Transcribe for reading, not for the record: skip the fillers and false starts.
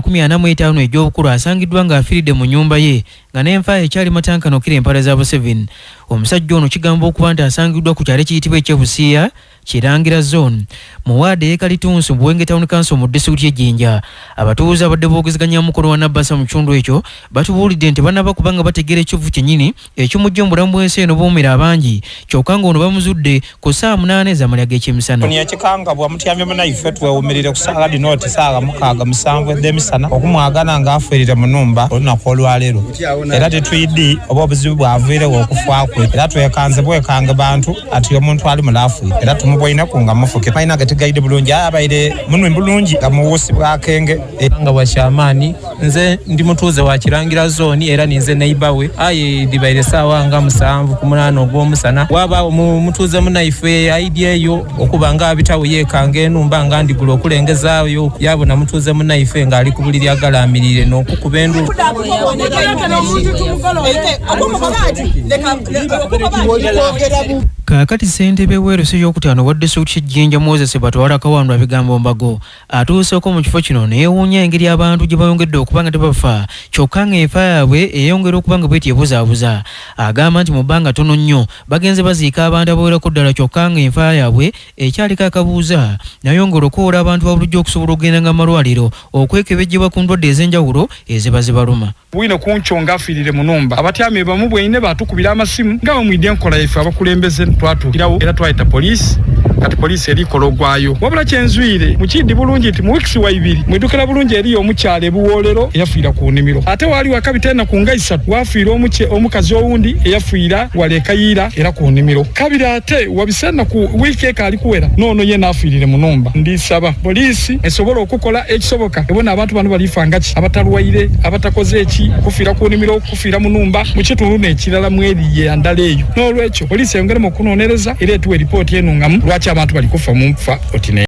45 egy'obukulu asangiddwa ng'afiiridde mu nnyumba ye nga n'enfa ekyali matankano kiri empala za Buseveni. Omusajja ono kigamba okuba nti asangiddwa ku kyalo ekiyitibwa eky'Ebusiya Kirangira Zone mu waadi y'Ekalitunsi mu Bwenge Town Council mu disitulikiti y'Ejjinja. Abatuuze abadde boogezeganya mukono wa Nabbasa mu kitundu ekyo batubuulidde nti banaba kubanga bategeera ekivvu kyennyini ekimujja mu bulamu bw'ensi eno buumira abangi kyokka ng'ono bamuzudde ku saa 8 ez'amalya g'ekyemisana. Ekikanga bwamutyamye munaife twewumirire ku saawa dinoti saawa 6:7 ez'emisana okumwagana ng'afiirire mu nnumba olunaku olwaleero era tetuyiddi oba obuzibu bwaviirewo okufa kwe era twekanze bwekange bantu ati omuntu ali mulaafu era tumubwainaku nga mufuke paina gatigaide bulungi abaire munwe bulungi nga muwusi bwakenge nga wakyamaani nze ndi mutuuze wa Kirangira Zone era ninze neighbor we aye dibaire saawa nga 7 ku 8 ogw'omusana waba mutuuze munaife idea eyo okuba nga abitawo yekange enumba nga ndigula okulengezaayo yabona mutuuze munaife nga ali ku buliri agalamirire n'okukuba endulu. Kaakati ssentebe w'erusi y'okutaano wa disitulikiti y'Ejjinja Moses Batwala Kawandu abigambo Mbago atuuseeko mu kifo kino neewuunya engeri abantu gye bayongedde okuba nga tebafa kyokka ng'enfa yaabwe eyongera okuba nga bweti ebuzaabuza. Agamba nti mu bbanga tono nnyo bagenze baziika abantu abawerako ddala kyokka ng'enfa yaabwe ekyaliko akabuuza nayongera okuwola abantu babulujja okusobola okugenda nga malwaliro okwekebejjebwa ku ndwadde ez'enjawulo eziba zibaluma. Bwino kunchonga afiirire mu nnumba abatyami bamu bwine batukubira amasimu nga bamwidde enkola yaffe abakulembeze twatuukirawo era twayita poliisi kati poliisi erikola ogwayo wabula kyenzwire mukiddi bulungi nti mu wiikisi wa 2 mwidukira bulungi eriyo omukyalo ebuwoolero eyafiira ku nnimiro ate waali wakabiteena ku nga 3 wafiira omukazi owundi eyafiira waleekayiira era ku nnimiro kabiri ate wabisena ku wiiki ekaali kuwera noono ye naafiirire mu nnumba. Ndisaba poliisi esobole okukola ekisoboka ebona abantu bano balifa ngaki abatalwaire abatakoze eki kufiira ku nnimiro kufiira mu nnumba mu kitundu n'ekirala mweriye yandala eyo n'olwekyo poliisi eyongeremu okunoonyereza era etuwa eripooti enungamu lwaki abantu bali kufa mu nfa otine.